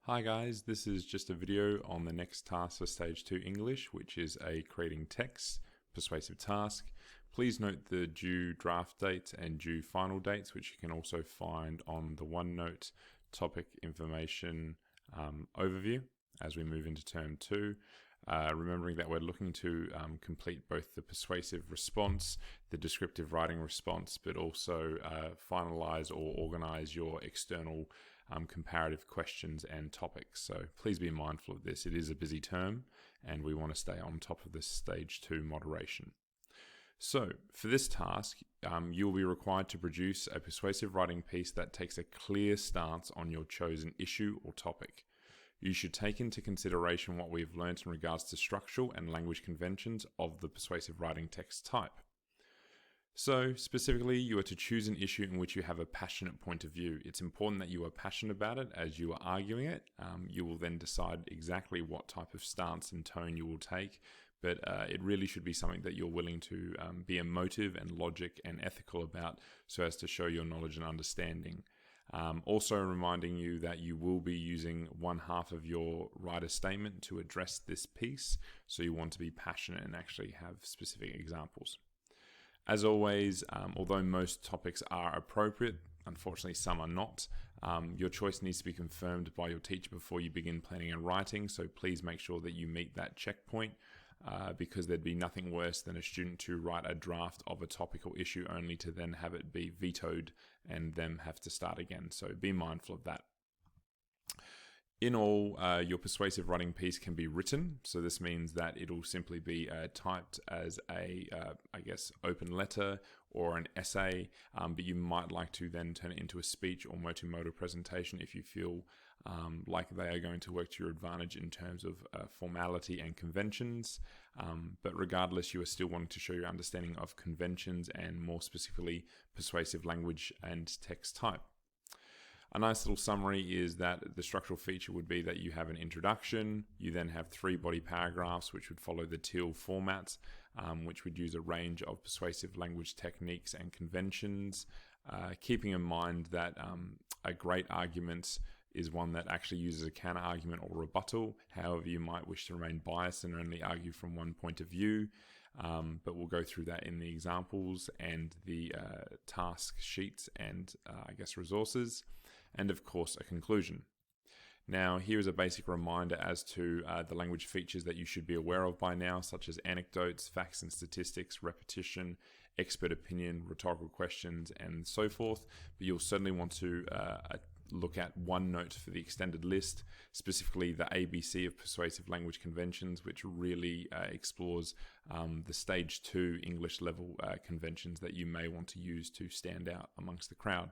Hi guys, this is just a video on the next task for Stage 2 English, which is a creating text persuasive task. Please note the due draft dates and due final dates, which you can also find on the OneNote topic information overview as we move into term 2. Remembering that we're looking to complete both the persuasive response, the descriptive writing response, but also finalize or organize your external comparative questions and topics. So please be mindful of this. It is a busy term and we want to stay on top of this stage 2 moderation. So for this task, you will be required to produce a persuasive writing piece that takes a clear stance on your chosen issue or topic. You should take into consideration what we've learnt in regards to structural and language conventions of the persuasive writing text type. So specifically, you are to choose an issue in which you have a passionate point of view. It's important that you are passionate about it as you are arguing it. You will then decide exactly what type of stance and tone you will take, but it really should be something that you're willing to be emotive and logic and ethical about so as to show your knowledge and understanding. Also reminding you that you will be using one half of your writer's statement to address this piece, so you want to be passionate and actually have specific examples. As always, although most topics are appropriate, unfortunately some are not. Your choice needs to be confirmed by your teacher before you begin planning and writing, so please make sure that you meet that checkpoint, because there'd be nothing worse than a student to write a draft of a topical issue only to then have it be vetoed and them have to start again. So be mindful of that. In all, your persuasive writing piece can be written. So this means that it'll simply be typed as a, open letter or an essay, but you might like to then turn it into a speech or multimodal presentation if you feel like they are going to work to your advantage in terms of formality and conventions. But regardless, you are still wanting to show your understanding of conventions and more specifically persuasive language and text type. A nice little summary is that the structural feature would be that you have an introduction, you then have 3 body paragraphs which would follow the teal format, which would use a range of persuasive language techniques and conventions, keeping in mind that a great argument is one that actually uses a counter argument or rebuttal. However, you might wish to remain biased and only argue from one point of view. But we'll go through that in the examples and the task sheets and resources, and of course a conclusion. Now here is a basic reminder as to the language features that you should be aware of by now, such as anecdotes, facts and statistics, repetition, expert opinion, rhetorical questions and so forth, but you'll certainly want to look at OneNote for the extended list, specifically the ABC of persuasive language conventions, which really explores the stage 2 English level conventions that you may want to use to stand out amongst the crowd.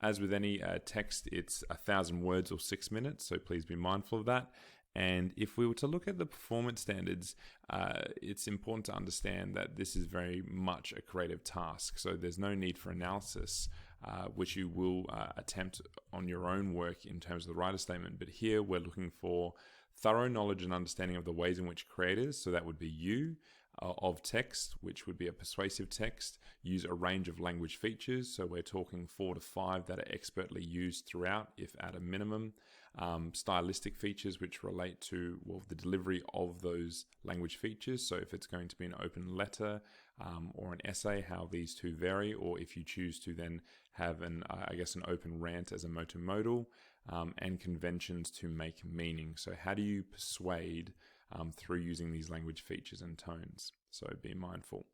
As with any text, it's 1,000 words or 6 minutes, so please be mindful of that. And if we were to look at the performance standards, it's important to understand that this is very much a creative task. So there's no need for analysis, which you will attempt on your own work in terms of the writer statement. But here we're looking for thorough knowledge and understanding of the ways in which creators, so that would be you, of text, which would be a persuasive text, use a range of language features. So we're talking 4 to 5 that are expertly used throughout, if at a minimum. Stylistic features which relate to the delivery of those language features. So if it's going to be an open letter or an essay, how these two vary, or if you choose to then have an open rant as a multimodal, and conventions to make meaning. So how do you persuade through using these language features and tones? So be mindful.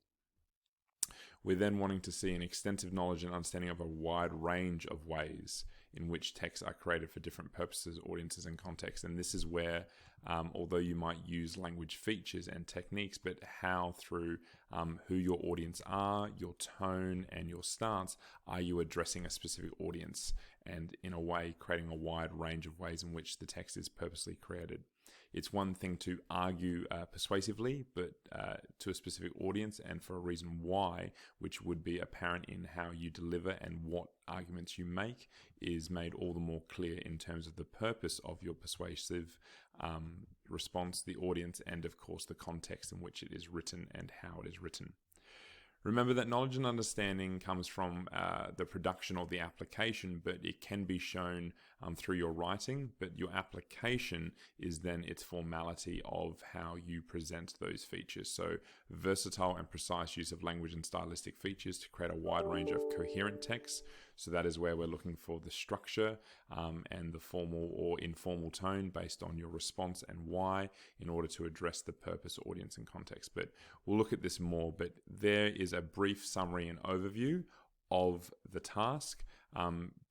We're then wanting to see an extensive knowledge and understanding of a wide range of ways in which texts are created for different purposes, audiences, and contexts. And this is where, although you might use language features and techniques, but how through who your audience are, your tone, and your stance, are you addressing a specific audience, and in a way creating a wide range of ways in which the text is purposely created. It's one thing to argue persuasively, but to a specific audience and for a reason why, which would be apparent in how you deliver and what arguments you make, is made all the more clear in terms of the purpose of your persuasive response, the audience, and of course the context in which it is written and how it is written. Remember that knowledge and understanding comes from the production or the application, but it can be shown through your writing, but your application is then its formality of how you present those features. So versatile and precise use of language and stylistic features to create a wide range of coherent text. So that is where we're looking for the structure and the formal or informal tone based on your response and why in order to address the purpose, audience, and context. But we'll look at this more, but there is a brief summary and overview of the task.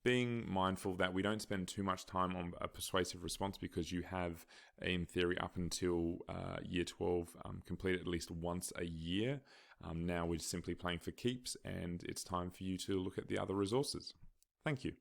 Being mindful that we don't spend too much time on a persuasive response because you have, in theory, up until year 12, complete at least once a year. Now we're simply playing for keeps, and it's time for you to look at the other resources. Thank you.